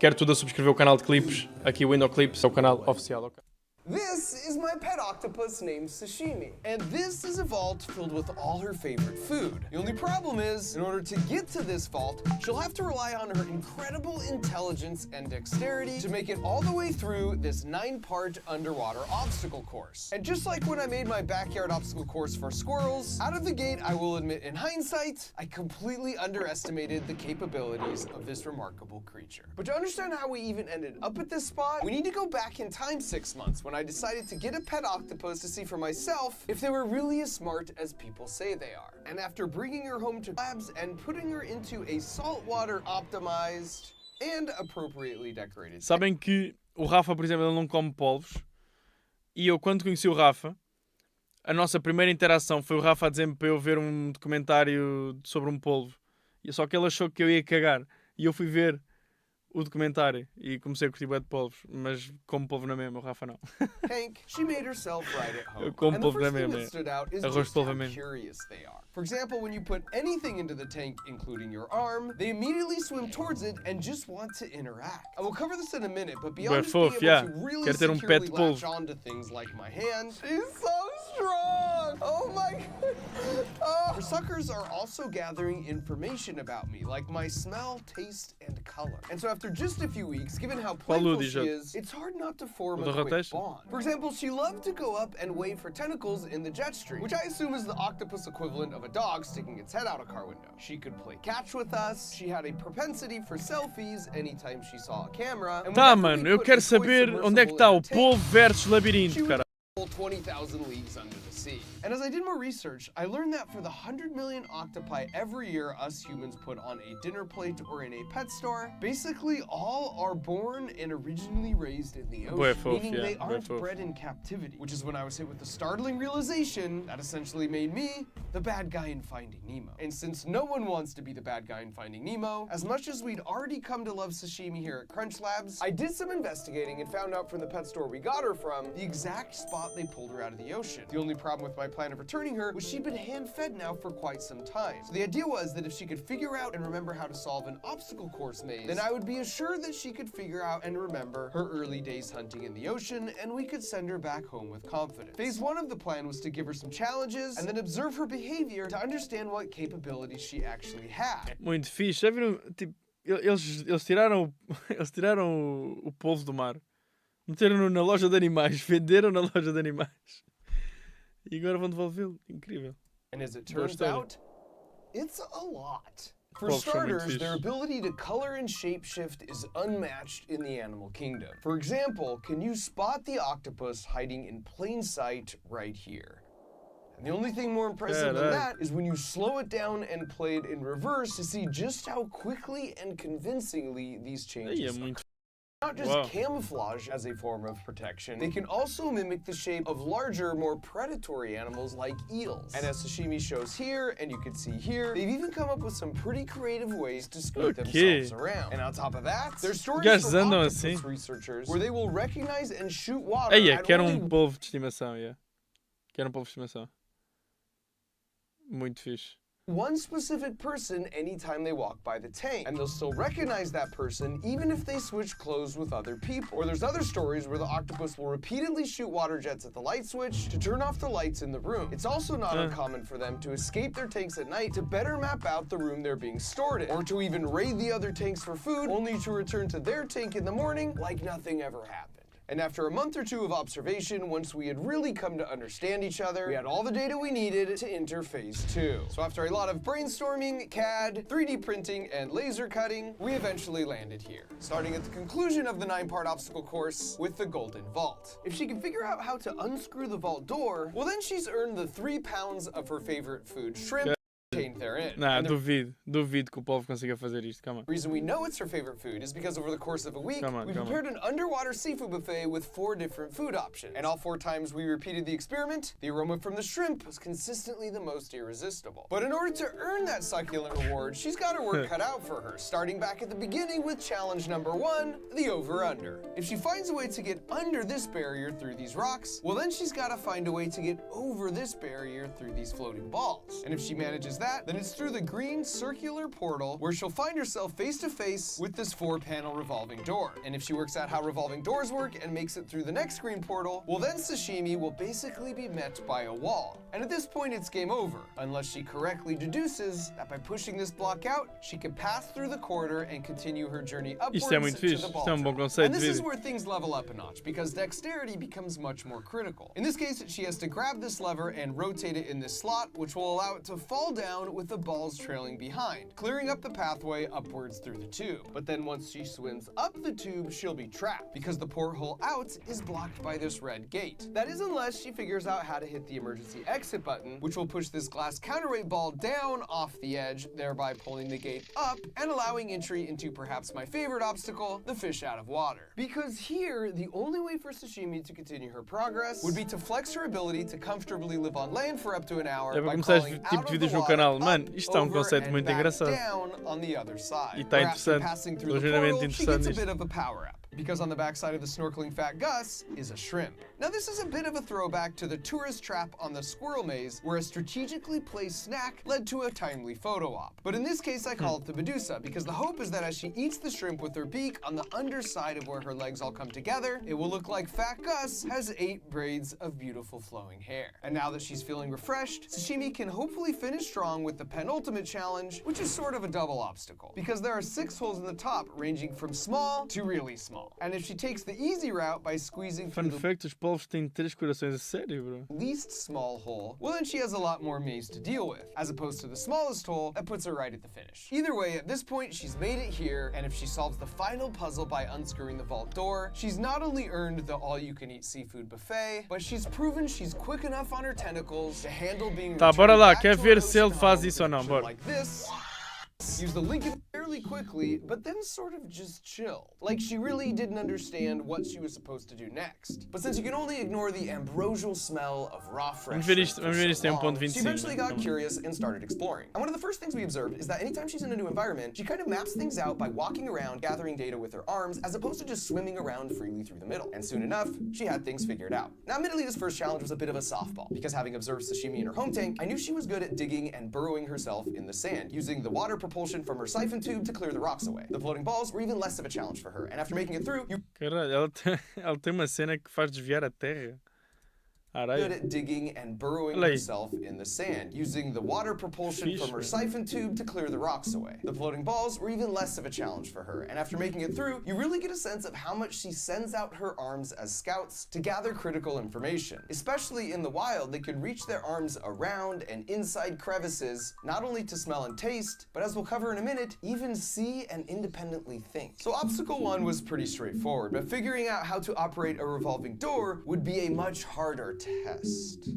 quer tudo a subscrever o canal de clipes. Aqui o Windoh Clipes é o canal oficial. Okay? This is my pet octopus named Sashimi, and this is a vault filled with all her favorite food. The only problem is, in order to get to this vault, she'll have to rely on her incredible intelligence and dexterity to make it all the way through this 9-part underwater obstacle course. And just like when I made my backyard obstacle course for squirrels, out of the gate, I will admit in hindsight, I completely underestimated the capabilities of this remarkable creature. But to understand how we even ended up at this spot, we need to go back in time 6 months when I decided to get a pet octopus to see for myself if they were really as smart as people say they are. And after bringing her home to labs and putting her into a saltwater optimized and appropriately decorated. Sabem que o Rafa, por exemplo, ele não come polvos. E eu, quando conheci o Rafa, a nossa primeira interação foi o Rafa a dizer-me para eu ver um documentário sobre um polvo. E só que ele achou que eu ia cagar. E eu fui ver o documentário e comecei a curtir bué de polvos, mas como polvo na mesma, o Rafa não. Hank, she made herself right at home. Eu como And polvo the na first thing mesma. that stood out is Arroz just de polvo how mesmo. curious they are. For example, when you put anything into the tank, including your arm, they immediately swim towards it and just want to interact. I will cover this in a minute, but beyond just being fofo, able yeah. to really Quero ter securely pet polvo. latch onto things like my hand, she's so strong! Oh my god! Oh. Her suckers are also gathering information about me, like my smell, taste, and color. And so after just a few weeks, given how playful she is, it's hard not to form a quick bond. For example, she loved to go up and wave her tentacles in the jet stream, which I assume is the octopus equivalent of a dog sticking its head out a car window. She could play catch with us, she had a propensity for selfies anytime she saw a camera. Tá, mano, eu quero saber onde é que está o Polvo versus Labirinto, cara. 20,000 leagues under the sea. And as I did more research, I learned that for the 100 million octopi every year us humans put on a dinner plate or in a pet store, basically all are born and originally raised in the ocean, meaning they aren't bred in captivity, which is when I was hit with the startling realization that essentially made me the bad guy in Finding Nemo. And since no one wants to be the bad guy in Finding Nemo, as much as we'd already come to love sashimi here at Crunch Labs, I did some investigating and found out from the pet store we got her from the exact spot they pulled her out of the ocean. The only problem with my plan of returning her was she'd been hand-fed now for quite some time. So the idea was that if she could figure out and remember how to solve an obstacle course maze, then I would be assured that she could figure out and remember her early days hunting in the ocean, and we could send her back home with confidence. Phase 1 of the plan was to give her some challenges and then observe her behavior to understand what capabilities she actually had. Muito fixe. Já viram, tipo, eles tiraram o polvo do mar. Meteram-no na loja de animais, venderam na loja de animais e agora vão devolvê-lo. Incrível. And as it turns out, it's a lot. For starters, their ability to color and shapeshift is unmatched in the animal kingdom. For example, can you spot the octopus hiding in plain sight right here? And the only thing more impressive than that is when you slow it down and play it in reverse to see just how quickly and convincingly these changes are. Not just camouflage as a form of protection, they can also mimic the shape of larger, more predatory animals like eels. And as sashimi shows here, and you can see here, they've even come up with some pretty creative ways to scoot themselves around. And on top of that, there's stories from octopus researchers where they will recognize and shoot water at quero polvo de estimação, Quero polvo de estimação. Muito fixe. One specific person anytime they walk by the tank, and they'll still recognize that person even if they switch clothes with other people. Or there's other stories where the octopus will repeatedly shoot water jets at the light switch to turn off the lights in the room. It's also not uncommon for them to escape their tanks at night to better map out the room they're being stored in, or to even raid the other tanks for food only to return to their tank in the morning like nothing ever happened. And after a month or two of observation, once we had really come to understand each other, we had all the data we needed to enter phase 2. So after a lot of brainstorming, CAD, 3D printing, and laser cutting, we eventually landed here, starting at the conclusion of the 9-part obstacle course with the Golden Vault. If she can figure out how to unscrew the vault door, well then she's earned the 3 pounds of her favorite food, shrimp, therein. Nah, duvido que o Polvo consiga fazer isto. Come on. The reason we know it's her favorite food is because over the course of a week, we prepared an underwater seafood buffet with 4 different food options. And all 4 times we repeated the experiment, the aroma from the shrimp was consistently the most irresistible. But in order to earn that succulent reward, she's got her work cut out for her, starting back at the beginning with challenge number 1, the over-under. If she finds a way to get under this barrier through these rocks, well then she's got to find a way to get over this barrier through these floating balls. And if she manages that, then it's through the green circular portal where she'll find herself face to face with this 4-panel revolving door. And if she works out how revolving doors work and makes it through the next green portal, well then Sashimi will basically be met by a wall. And at this point it's game over, unless she correctly deduces that by pushing this block out, she can pass through the corridor and continue her journey upwards Isto é muito to fixe. the Isto é bom ball. conceito And de this is vídeo. where things level up a notch, because dexterity becomes much more critical. In this case, she has to grab this lever and rotate it in this slot, which will allow it to fall down with the balls trailing behind, clearing up the pathway upwards through the tube. But then once she swims up the tube, she'll be trapped, because the porthole out is blocked by this red gate. That is unless she figures out how to hit the emergency exit button, which will push this glass counterweight ball down off the edge, thereby pulling the gate up and allowing entry into perhaps my favorite obstacle, the fish out of water. Because here, the only way for Sashimi to continue her progress would be to flex her ability to comfortably live on land for up to an hour É para by começar crawling este tipo out de of the vídeos no water, canal. up, Mano, isto é um over, conceito and muito back engraçado. down on the other side. E está Where after interessante. passing through Estou the genuinamente portal, she interessado gets a nisto. bit of a power-up, because on the backside of the snorkeling fat Gus is a shrimp. Now this is a bit of a throwback to the tourist trap on the squirrel maze, where a strategically placed snack led to a timely photo op. But in this case I call it the Medusa, because the hope is that as she eats the shrimp with her beak on the underside of where her legs all come together, it will look like Fat Gus has 8 braids of beautiful flowing hair. And now that she's feeling refreshed, Sashimi can hopefully finish strong with the penultimate challenge, which is sort of a double obstacle, because there are 6 holes in the top ranging from small to really small. And if she takes the easy route by squeezing Fun through the fact, os polvos têm 3 corações. A sério, bro? least small hole, well then she has a lot more maze to deal with, as opposed to the smallest hole that puts her right at the finish. Either way, at this point she's made it here, and if she solves the final puzzle by unscrewing the vault door, she's not only earned the all-you-can-eat seafood buffet, but she's proven she's quick enough on her tentacles to handle being Tá, bora returned lá. back Quer to ver her se ele ocean faz home isso ou não? with a Bora. like this. Use the link fairly quickly, but then sort of just chilled. Like she really didn't understand what she was supposed to do next. But since you can only ignore the ambrosial smell of raw fresh Vamos ver shrimp isto, for vamos ver so isto em long, ponto she 25. eventually got curious and started exploring. And one of the first things we observed is that anytime she's in a new environment, she kind of maps things out by walking around, gathering data with her arms, as opposed to just swimming around freely through the middle. And soon enough, she had things figured out. Now, admittedly, this first challenge was a bit of a softball, because having observed Sashimi in her home tank, I knew she was good at digging and burrowing herself in the sand, using the water propulsion from her siphon tube to clear the rocks away. The floating balls were even less of a challenge for her, and after making it through, you Caralho, ela tem uma cena que faz desviar a terra. good Areia. at digging and burrowing Olha aí. herself in the sand, using the water propulsion Fixe, from her mano. siphon tube to clear the rocks away. The floating balls were even less of a challenge for her, and after making it through, you really get a sense of how much she sends out her arms as scouts to gather critical information. Especially in the wild, they can reach their arms around and inside crevices, not only to smell and taste, but as we'll cover in a minute, even see and independently think. So obstacle 1 was pretty straightforward, but figuring out how to operate a revolving door would be a much harder test.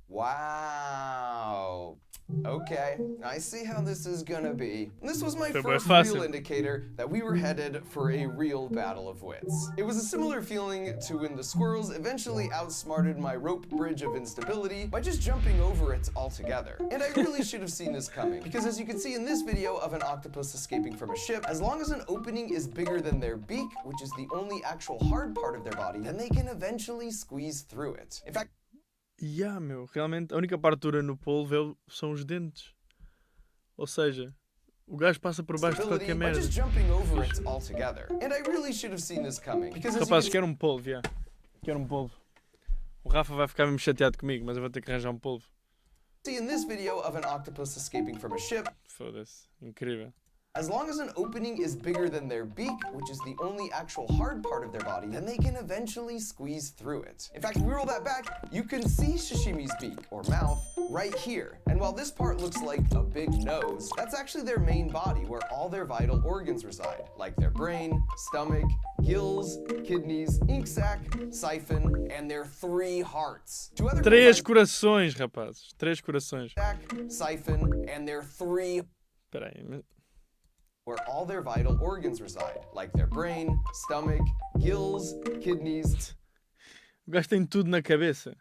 Wow. Okay, I see how this is gonna be. This was my Foi bué first fácil. real indicator that we were headed for a real battle of wits. It was a similar feeling to when the squirrels eventually outsmarted my rope bridge of instability by just jumping over it altogether. And I really should have seen this coming, because as you can see in this video of an octopus escaping from a ship, as long as an opening is bigger than their beak, which is the only actual hard part of their body, then they can eventually squeeze through it. In fact, Yeah, meu, realmente a única parte dura no polvo são os dentes. Ou seja, o gajo passa por baixo de stability qualquer by merda. just jumping over it altogether. And I really should have seen this coming, because as you Rapazes, can quero um polvo, já. Quero um polvo. O Rafa vai ficar mesmo chateado comigo, mas eu vou ter que arranjar um polvo. see in this video of an octopus escaping from a ship, Foda-se, incrível. as long as an opening is bigger than their beak, which is the only actual hard part of their body, then they can eventually squeeze through it. In fact, if we roll that back, you can see Sashimi's beak, or mouth, right here. And while this part looks like a big nose, that's actually their main body, where all their vital organs reside, like their brain, stomach, gills, kidneys, ink sac, siphon, and their 3 hearts. Two other 3 corações, rapazes. 3 corações. sac, siphon, and their 3 Espera aí, mas... where all their vital organs reside, like their brain, stomach, gills, kidneys, O gajo tem tudo na cabeça.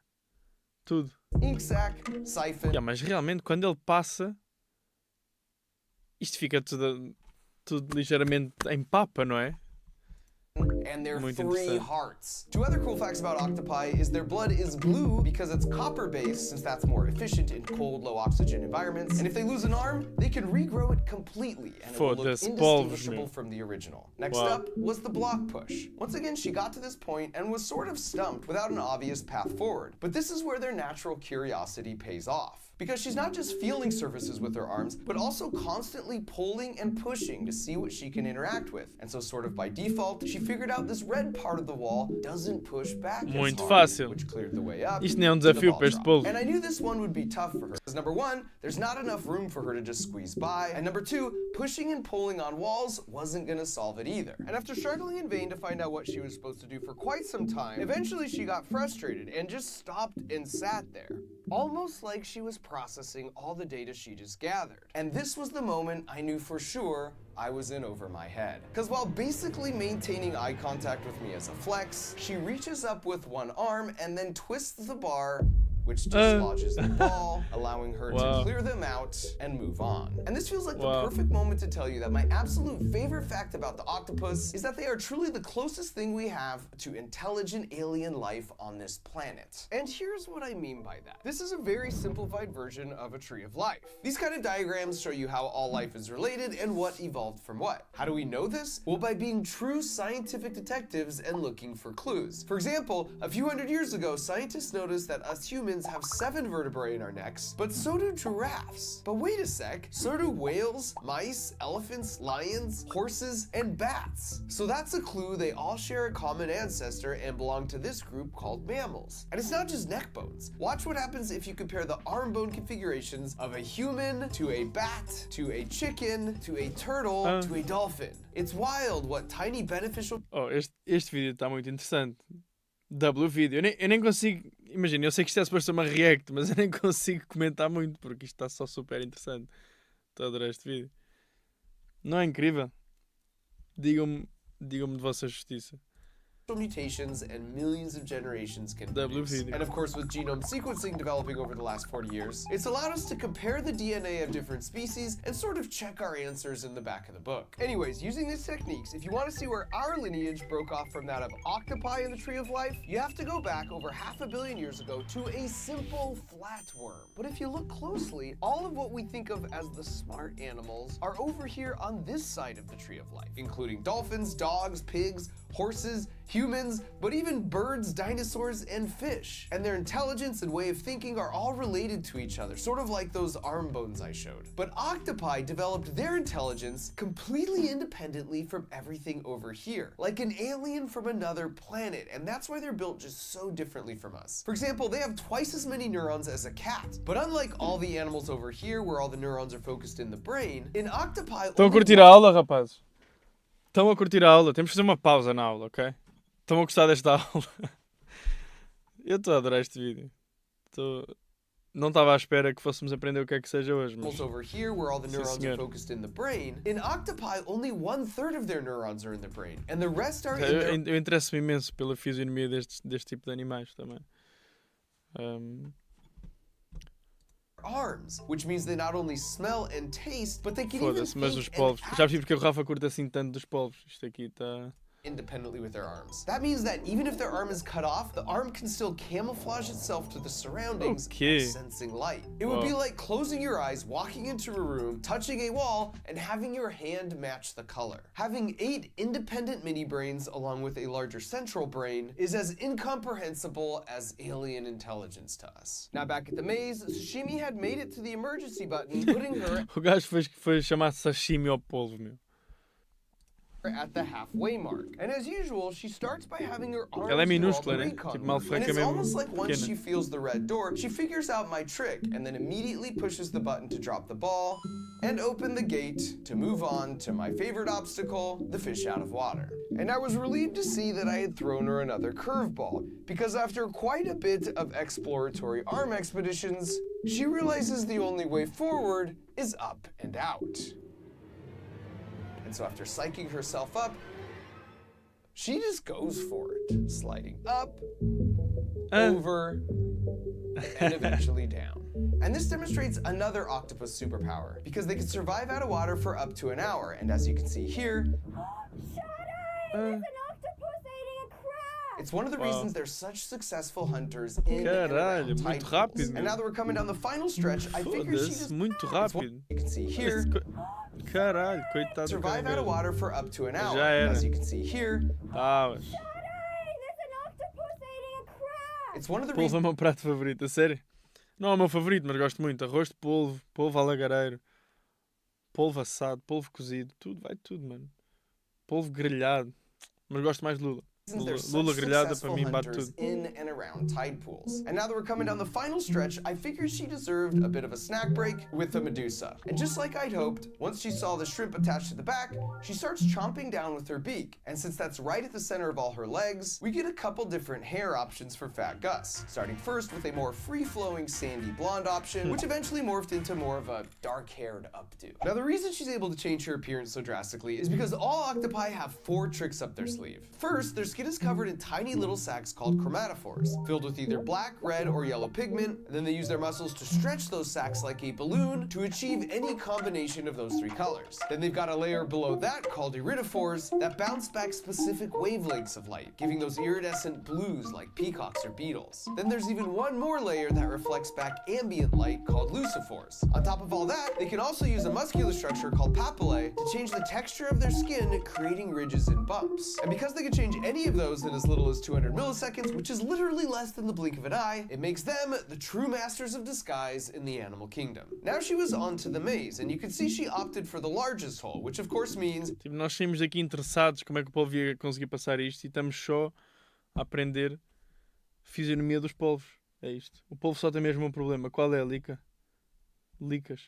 Tudo. ink sac, siphon, Yeah, mas realmente, quando ele passa, isto fica tudo ligeiramente em papa, não é? and their Muito 3 interessante. hearts. 2 other cool facts about octopi is their blood is blue because it's copper-based, since that's more efficient in cold, low-oxygen environments. And if they lose an arm, they can regrow it completely, and it will look Foda-se, indistinguishable polvos, from the original. Next Wow. up was the block push. Once again, she got to this point and was sort of stumped without an obvious path forward. But this is where their natural curiosity pays off, because she's not just feeling surfaces with her arms, but also constantly pulling and pushing to see what she can interact with. And so sort of by default, she figured out this red part of the wall doesn't push back Muito as hard, fácil. which cleared the way up. Isto nem é um to the desafio ball para este drop. polvo. And I knew this one would be tough for her, because number 1, there's not enough room for her to just squeeze by, and number 2, pushing and pulling on walls wasn't gonna solve it either. And after struggling in vain to find out what she was supposed to do for quite some time, eventually she got frustrated and just stopped and sat there, almost like she was processing all the data she just gathered. And this was the moment I knew for sure I was in over my head. Because while basically maintaining eye contact with me as a flex, she reaches up with one arm and then twists the bar, which dislodges the ball, allowing her Wow. to clear them out and move on. And this feels like Wow. the perfect moment to tell you that my absolute favorite fact about the octopus is that they are truly the closest thing we have to intelligent alien life on this planet. And here's what I mean by that. This is a very simplified version of a tree of life. These kind of diagrams show you how all life is related and what evolved from what. How do we know this? Well, by being true scientific detectives and looking for clues. For example, a few hundred years ago, scientists noticed that us humans have 7 vertebrae in our necks, but so do giraffes. But wait a sec, so do whales, mice, elephants, lions, horses, and bats. So that's a clue they all share a common ancestor and belong to this group called mammals. And it's not just neck bones. Watch what happens if you compare the arm bone configurations of a human to a bat, to a chicken, to a turtle, to a dolphin. It's wild what tiny beneficial Oh, este vídeo está muito interessante. W vídeo. Eu nem consigo. Imagina, eu sei que isto é suposto ser uma react, mas eu nem consigo comentar muito porque isto está só super interessante. Estou a adorar este vídeo. Não é incrível? Digam-me de vossa justiça. mutations and millions of generations can W produce. video. And of course, with genome sequencing developing over the last 40 years, it's allowed us to compare the DNA of different species and sort of check our answers in the back of the book. Anyways, using these techniques, if you want to see where our lineage broke off from that of octopi in the Tree of Life, you have to go back over 500 million years ago to a simple flatworm. But if you look closely, all of what we think of as the smart animals are over here on this side of the Tree of Life, including dolphins, dogs, pigs, horses, humans, but even birds, dinosaurs, and fish. And their intelligence and way of thinking are all related to each other, sort of like those arm bones I showed. But octopi developed their intelligence completely independently from everything over here, like an alien from another planet, and that's why they're built just so differently from us. For example, they have twice as many neurons as a cat, but unlike all the animals over here where all the neurons are focused in the brain, in octopi... Estão a curtir a aula, rapazes? Estão a curtir a aula? Temos que fazer uma pausa na aula, ok? Estão a gostar desta aula? Eu estou a adorar este vídeo. Não estava à espera que fôssemos aprender o que é que seja hoje, mas... over here where all the neurons are focused in the brain, in octopi only 1/3 of their neurons are in the brain, and the rest are in their... Eu interesso-me imenso pela fisionomia deste tipo de animais também. arms, which means they not only smell and taste, but they can even Foda-se, mas think os and polvos. act Já percebi porque o Rafa curta assim tanto dos polvos. Isto aqui está... independently with their arms. That means that even if their arm is cut off, the arm can still camouflage itself to the surroundings Okay. by sensing light. It would be like closing your eyes, walking into a room, touching a wall, and having your hand match the color. Having 8 independent mini brains along with a larger central brain is as incomprehensible as alien intelligence to us. Now back at the maze, Sashimi had made it to the emergency button, putting her O gajo foi chamar sashimi ao polvo, meu. at the halfway mark. And as usual, she starts by having her arms Ela é do all minúscula, the né? recon Tipo, work. Malfranca And it's mesmo almost like once pequena. she feels the red door, she figures out my trick and then immediately pushes the button to drop the ball and open the gate to move on to my favorite obstacle, the fish out of water. And I was relieved to see that I had thrown her another curveball, because after quite a bit of exploratory arm expeditions, she realizes the only way forward is up and out. And so after psyching herself up, she just goes for it, sliding up, over, and eventually down. And this demonstrates another octopus superpower, because they can survive out of water for up to an hour. And as you can see here, Shut up! There's an octopus It's one of the Wow. reasons they're such successful hunters in and Caralho, around tide muito pools. rápido, And meu. now that we're coming down the final stretch, I figured she Foda-se, just muito rápido. you can see here Caralho, coitado do survive out of caranguejo. water for up to an hour. Já era. As you can see here, Ah, mas... There's an octopus eating a crab! it's one of the Polvo é reasons o meu prato favorito, a sério. Não é o meu favorito, mas gosto muito. Arroz de polvo, polvo alagareiro, polvo assado, polvo cozido, tudo, vai tudo, mano. Polvo grelhado. Mas gosto mais de lula. they're Lula such grelhada para successful mim bate hunters tudo. in and around tide pools. And now that we're coming down the final stretch, I figured she deserved a bit of a snack break with a Medusa. And just like I'd hoped, once she saw the shrimp attached to the back, she starts chomping down with her beak. And since that's right at the center of all her legs, we get a couple different hair options for Fat Gus. Starting first with a more free-flowing sandy blonde option, which eventually morphed into more of a dark-haired updo. Now the reason she's able to change her appearance so drastically is because all octopi have 4 tricks up their sleeve. First, their skin is covered in tiny little sacs called chromatophores, filled with either black, red, or yellow pigment, and then they use their muscles to stretch those sacs like a balloon to achieve any combination of those 3 colors. Then they've got a layer below that called iridophores that bounce back specific wavelengths of light, giving those iridescent blues like peacocks or beetles. Then there's even one more layer that reflects back ambient light called luciphores. On top of all that, they can also use a muscular structure called papillae to change the texture of their skin, creating ridges and bumps. And because they can change any of those in as little as 200 milliseconds, which is literally less than the blink of an eye, it makes them the true masters of disguise in the animal kingdom. Now she was onto the maze, and you can see she opted for the largest hole, which of course means Tipo, nós saímos daqui interessados como é que o polvo ia conseguir passar isto e estamos só a aprender a fisionomia dos polvos. É isto. O polvo só tem mesmo um problema. Qual é a lica? Licas.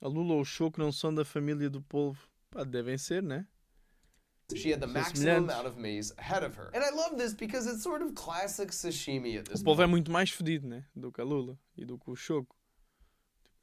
A lula ou o choco não são da família do polvo. Pá, devem ser, né? she had the maximum amount of maze ahead of her. And I love this because it's sort of classic sashimi at this O polvo é point. muito mais fedido, né? Do que a lula e do que o choco.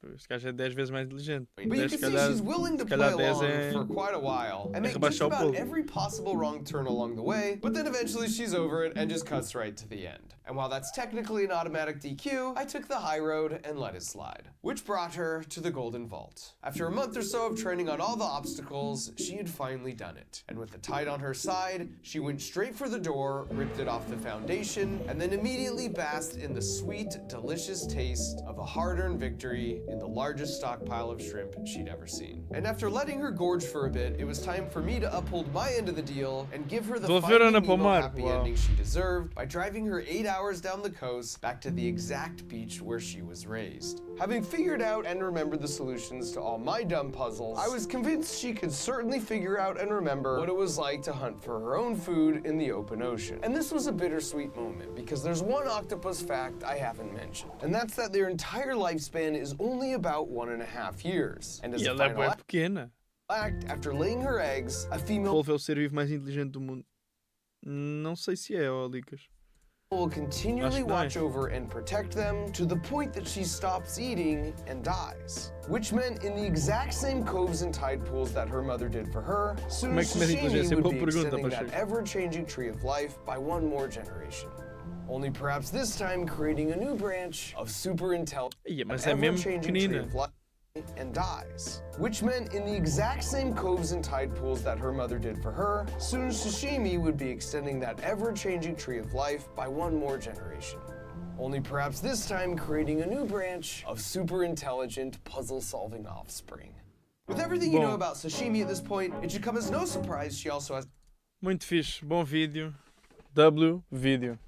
Tipo, este gajo é 10 vezes mais inteligente. But you 10, can se see calhar, she's willing to se play calhar 10 along é... for quite a while and make just rebaixar o about polvo. every possible wrong turn along the way, but then eventually she's over it and just cuts right to the end. And while that's technically an automatic DQ, I took the high road and let it slide, which brought her to the Golden Vault. After a month or so of training on all the obstacles, she had finally done it. And with the tide on her side, she went straight for the door, ripped it off the foundation, and then immediately basked in the sweet, delicious taste of a hard-earned victory in the largest stockpile of shrimp she'd ever seen. And after letting her gorge for a bit, it was time for me to uphold my end of the deal and give her the Tô Finding virando a Nemo pomar. happy Wow. ending she deserved by driving her 8 hours down the coast back to the exact beach where she was raised. Having figured out and remembered the solutions to all my dumb puzzles, I was convinced she could certainly figure out and remember what it was like to hunt for her own food in the open ocean. And this was a bittersweet moment because there's one octopus fact I haven't mentioned, and that's that their entire lifespan is only about 1.5 years. And as E a ela é final bem pequena. act, after laying her eggs, a O female polvo é o ser vivo mais inteligente do mundo. Não sei se é, ó, Licas. will continually Acho que não é. watch over and protect them to the point that she stops eating and dies. Which meant in the exact same coves and tide pools that her mother did for her, soon Como é que se mede a sashimi inteligência? would Boa be pergunta, extending that Pacheco. ever-changing tree of life by one more generation. Only perhaps this time creating a new branch of super intelligent Ia, mas é mesmo ever-changing tree pequenina. of life and dies. Which meant in the exact same coves and tide pools that her mother did for her, soon sashimi would be extending that ever-changing tree of life by one more generation. Only perhaps this time creating a new branch of super intelligent puzzle-solving offspring. With everything you know Bom. about sashimi at this point, it should come as no surprise she also has Muito fixe. Bom vídeo. W vídeo.